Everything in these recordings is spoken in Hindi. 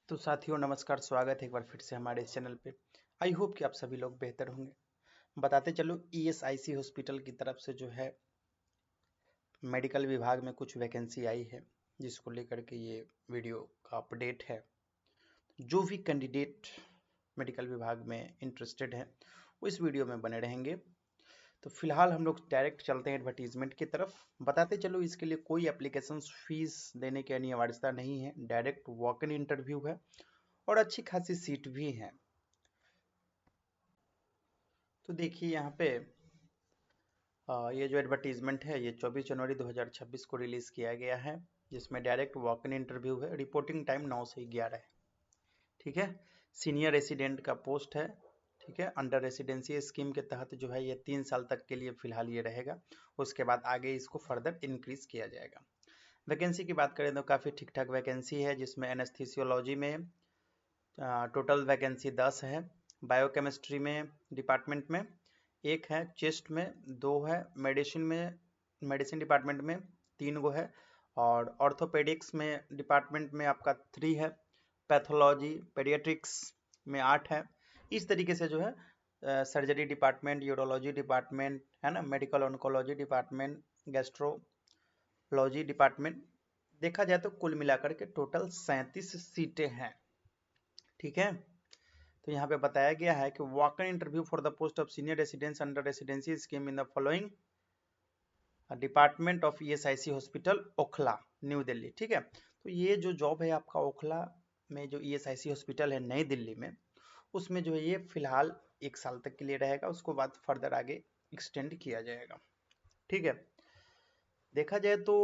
तो साथियों नमस्कार, स्वागत है एक बार फिर से हमारे इस चैनल पे। आई होप कि आप सभी लोग बेहतर होंगे। बताते चलो ईएसआईसी हॉस्पिटल की तरफ से जो है मेडिकल विभाग में कुछ वैकेंसी आई है, जिसको लेकर के ये वीडियो का अपडेट है। जो भी कैंडिडेट मेडिकल विभाग में इंटरेस्टेड है वो इस वीडियो में बने रहेंगे। तो फिलहाल हम लोग डायरेक्ट चलते हैं एडवर्टीजमेंट की तरफ। बताते चलो इसके लिए कोई एप्लीकेशन फीस देने की अनिवार्यता नहीं है, डायरेक्ट वॉक इन इंटरव्यू है और अच्छी खासी सीट भी है। तो देखिए यहाँ पे ये जो एडवर्टीजमेंट है ये 24 जनवरी 2026 को रिलीज़ किया गया है, जिसमें डायरेक्ट वॉक इन इंटरव्यू है। रिपोर्टिंग टाइम 9 से 11 है। ठीक है। सीनियर रेसिडेंट का पोस्ट है। ठीक है। अंडर रेसिडेंसी स्कीम के तहत जो है ये 3 साल तक के लिए फिलहाल ये रहेगा। उसके बाद आगे इसको फर्दर इंक्रीज किया जाएगा। वैकेंसी की बात करें तो काफ़ी ठीक ठाक वैकेंसी है, जिसमें एनेस्थीसियोलॉजी में टोटल वैकेंसी 10 है। बायोकेमिस्ट्री में डिपार्टमेंट में 1 है, चेस्ट में 2 है, मेडिसिन डिपार्टमेंट में 3 गो है, और ऑर्थोपेडिक्स में डिपार्टमेंट में आपका 3 है, पैथोलॉजी पेडियाट्रिक्स में 8 है। इस तरीके से जो है सर्जरी डिपार्टमेंट, यूरोलॉजी डिपार्टमेंट है ना, medical oncology department, gastrology department, देखा जाए तो कुल मिलाकर के टोटल 37 सीटें हैं। ठीक है। तो यहाँ पे बताया गया है कि walk in interview for the post of senior residence under residency scheme in the following department of ESIC hospital Okhla, new Delhi. ठीक है। तो ये जो जॉब है आपका ओखला में, जो ईएसआईसी हॉस्पिटल है नई दिल्ली में, उसमें जो है ये फिलहाल 1 साल तक के लिए रहेगा। उसको बाद फर्दर आगे एक्सटेंड किया जाएगा। ठीक है। देखा जाए तो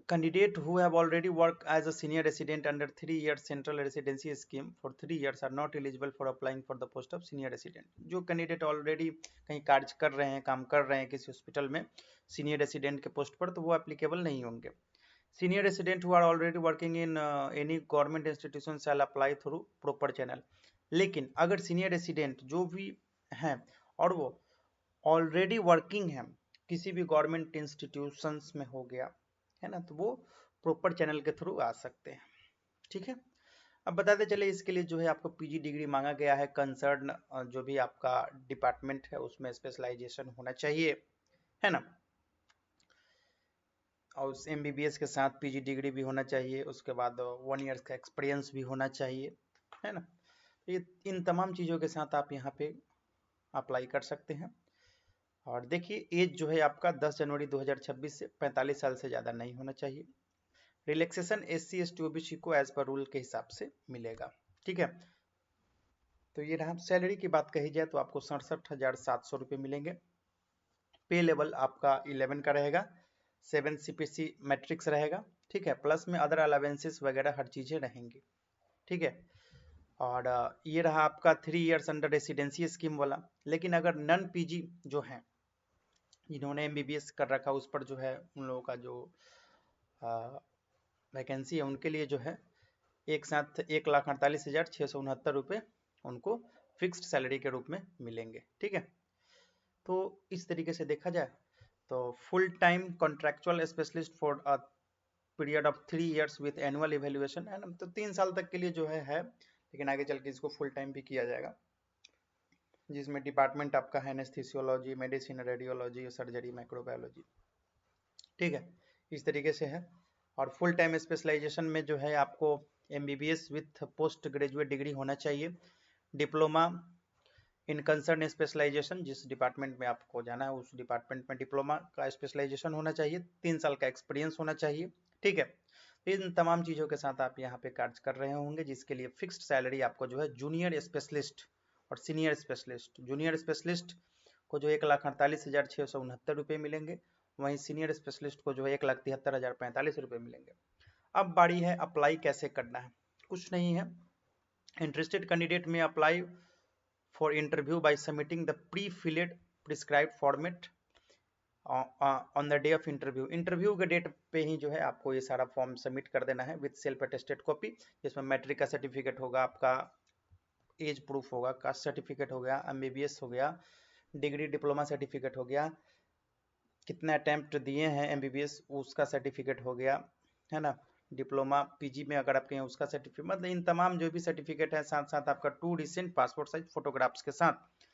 candidate who have already worked as a senior resident under 3 years central residency scheme for 3 years are not eligible for applying for the post of senior resident। जो कैंडिडेट ऑलरेडी कहीं कार्य कर रहे हैं, काम कर रहे हैं किसी हॉस्पिटल में सीनियर रेसिडेंट के पोस्ट पर, तो वो एप्लीकेबल नहीं होंगे। Senior resident who are already working in any government institution shall apply through proper channel. लेकिन अगर सीनियर रेसिडेंट जो भी हैं और वो ऑलरेडी वर्किंग है किसी भी गवर्नमेंट इंस्टीट्यूशंस में हो गया है ना, तो वो प्रॉपर चैनल के थ्रू आ सकते हैं। ठीक है। अब बताते चले इसके लिए जो है आपको पीजी डिग्री मांगा गया है। कंसर्न जो भी आपका डिपार्टमेंट है उसमें स्पेशलाइजेशन होना चाहिए, है ना, और उस एमबीबीएस के साथ पीजी डिग्री भी होना चाहिए। उसके बाद 1 ईयर्स का एक्सपीरियंस भी होना चाहिए, है ना। तो ये इन तमाम चीज़ों के साथ आप यहाँ पे अप्लाई कर सकते हैं। और देखिए एज जो है आपका 10 जनवरी 2026 से 45 साल से ज़्यादा नहीं होना चाहिए। रिलैक्सेशन SC ST OBC को एज पर रूल के हिसाब से मिलेगा। ठीक है। तो ये रहा। सैलरी की बात कही जाए तो आपको 67,700 रुपये मिलेंगे। पे लेवल आपका 11 का रहेगा, 7 CPC मैट्रिक्स रहेगा। ठीक है। प्लस में अदर अलावेंसेस वगैरह हर चीज़ें रहेंगी। ठीक है। और ये रहा आपका 3 इयर्स अंडर रेसिडेंसी स्कीम वाला। लेकिन अगर नन पीजी जो है जिन्होंने MBBS कर रखा, उस पर जो है उन लोगों का जो वैकेंसी है उनके लिए जो है एक साथ 1,48,669 रुपये उनको फिक्स्ड सैलरी के रूप में मिलेंगे। ठीक है। तो इस तरीके से देखा जाए तो full time contractual specialist for a period of 3 years with annual evaluation है ना, तो 3 साल तक के लिए जो है, लेकिन आगे चल के इसको फुल टाइम भी किया जाएगा, जिसमें डिपार्टमेंट आपका है anaesthesiology, medicine, radiology, surgery, microbiology. ठीक है। इस तरीके से है। और फुल टाइम स्पेशलाइजेशन में जो है आपको MBBS with post graduate degree होना चाहिए। डिप्लोमा इन कंसर्न स्पेशलाइजेशन, जिस डिपार्टमेंट में आपको जाना है उस डिपार्टमेंट में डिप्लोमा का स्पेशलाइजेशन होना चाहिए। 3 साल का एक्सपीरियंस होना चाहिए। ठीक है। तो इन तमाम चीज़ों के साथ आप यहाँ पे कार्य कर रहे होंगे, जिसके लिए फिक्स्ड सैलरी आपको जो है जूनियर स्पेशलिस्ट और सीनियर स्पेशलिस्ट, जूनियर स्पेशलिस्ट को जो 1,48,669 रुपये मिलेंगे, वहीं सीनियर स्पेशलिस्ट को जो है 1,73,045 रुपये मिलेंगे। अब बारी है अप्लाई कैसे करना है। कुछ नहीं है। इंटरेस्टेड कैंडिडेट में apply for interview by submitting the pre-field prescribed format on the day of interview. Interview के डेट पे ही जो है आपको ये सारा फॉर्म सबमिट कर देना है विद सेल्फ अटेस्टेड कॉपी, जिसमें मैट्रिक का सर्टिफिकेट होगा, आपका एज प्रूफ होगा, कास्ट सर्टिफिकेट हो गया, MBBS हो गया, डिग्री डिप्लोमा सर्टिफिकेट हो गया, कितना अटेम्प्ट दिए हैं MBBS उसका सर्टिफिकेट हो गया, है ना, डिप्लोमा पीजी में अगर आपके हैं उसका सर्टिफिकेट, मतलब इन तमाम जो भी सर्टिफिकेट है, साथ साथ आपका 2 रिसेंट पासपोर्ट साइज फोटोग्राफ्स के साथ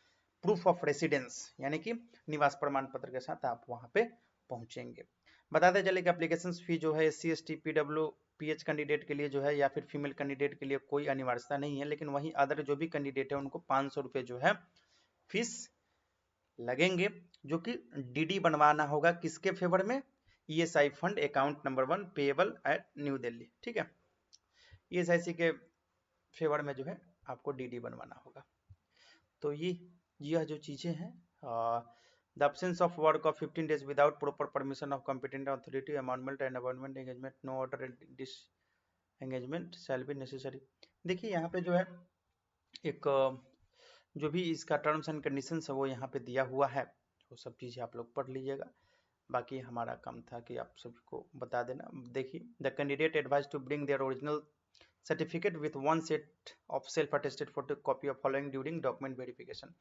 प्रूफ ऑफ रेसिडेंस यानी कि निवास प्रमाण पत्र के साथ आप वहां पे पहुंचेंगे। बताते चले कि एप्लीकेशन फी जो है SC ST PW PH candidate के लिए जो है या फिर फीमेल कैंडिडेट के लिए कोई अनिवार्यता नहीं है, लेकिन वहीं अदर जो भी कैंडिडेट है उनको 500 रुपये जो है फीस लगेंगे, जो कि DD बनवाना होगा किसके फेवर में, ESI fund account number 1 payable eight new Delhi. ठीक है, ESIC के फेवर में जो है आपको DD बनवाना होगा। तो यह जो चीजें हैं, the absence of work of 15 days without proper permission of competent authority, amendment and appointment engagement, no order and disengagement shall be necessary। देखिए यहाँ पे जो है एक जो भी इसका टर्म्स एंड कंडीशंस है वो यहाँ पे दिया हुआ है, वो सब चीजें आप लोग पढ़ लीजिएगा। बाकी हमारा काम था कि आप सभी को बता देना। देखिए, the candidate advise to bring their original certificate with 1 set of self attested photocopy of following during document verification.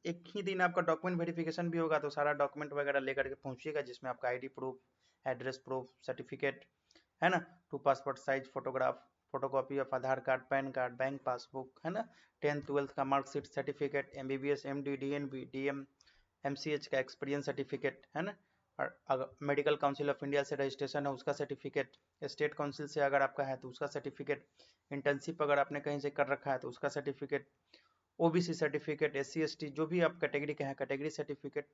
एक ही दिन आपका डॉक्यूमेंट वेरिफिकेशन भी होगा, तो सारा डॉक्यूमेंट वगैरह लेकर के पहुंचिएगा, जिसमें आपका ID proof, address proof, certificate है ना, 2 passport size photograph, photocopy of Aadhaar card, pan card, bank passbook है ना, 10th 12th का marksheet, certificate, MBBS MD DNB DM MCH का एक्सपीरियंस सर्टिफिकेट है ना, और अगर मेडिकल काउंसिल ऑफ इंडिया से रजिस्ट्रेशन है उसका सर्टिफिकेट, स्टेट काउंसिल से अगर आपका है तो उसका सर्टिफिकेट, इंटर्नशिप अगर आपने कहीं से कर रखा है तो उसका certificate, OBC certificate, SC ST जो भी आप कैटेगरी के हैं कैटेगरी सर्टिफिकेट,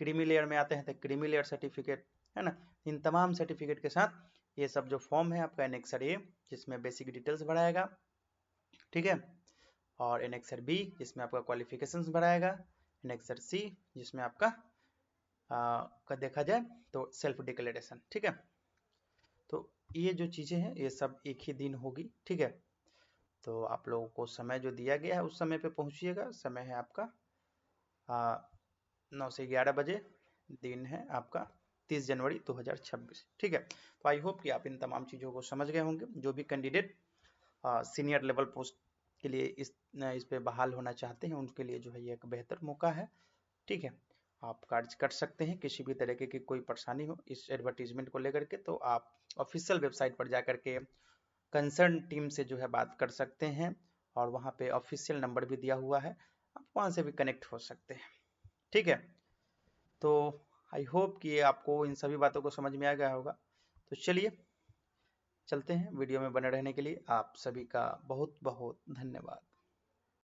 क्रीमी लेयर में आते हैं तो क्रीमी लेयर सर्टिफिकेट है ना। इन तमाम सर्टिफिकेट के साथ ये सब जो फॉर्म है आपका एनेक्सर A जिसमें बेसिक डिटेल्स भराएगा, ठीक है, और एनेक्सर B जिसमें आपका क्वालिफिकेशंस भराएगा, एनेक्सर C जिसमें आपका का देखा जाए तो सेल्फ डिक्लेरेशन। ठीक है, तो ये जो चीजें हैं ये सब एक ही दिन होगी। ठीक है, तो आप लोगों को समय जो दिया गया है उस समय पे पहुंचिएगा। समय है आपका 9 से 11 बजे, दिन है आपका 30 जनवरी 2026। ठीक है, तो आई होप कि आप इन तमाम चीज़ों को समझ गए होंगे। जो भी कैंडिडेट सीनियर लेवल पोस्ट के लिए इस पे बहाल होना चाहते हैं उनके लिए जो है ये एक बेहतर मौका है। ठीक है, आप कार्य कर सकते हैं, किसी भी तरीके की कोई परेशानी हो इस एडवर्टीजमेंट को लेकर के तो आप ऑफिशियल वेबसाइट पर जाकर के कंसर्न टीम से जो है बात कर सकते हैं, और वहाँ पे ऑफिशियल नंबर भी दिया हुआ है, आप वहाँ से भी कनेक्ट हो सकते हैं। ठीक है, तो आई होप कि आपको इन सभी बातों को समझ में आ गया होगा। तो चलिए चलते हैं, वीडियो में बने रहने के लिए आप सभी का बहुत बहुत धन्यवाद।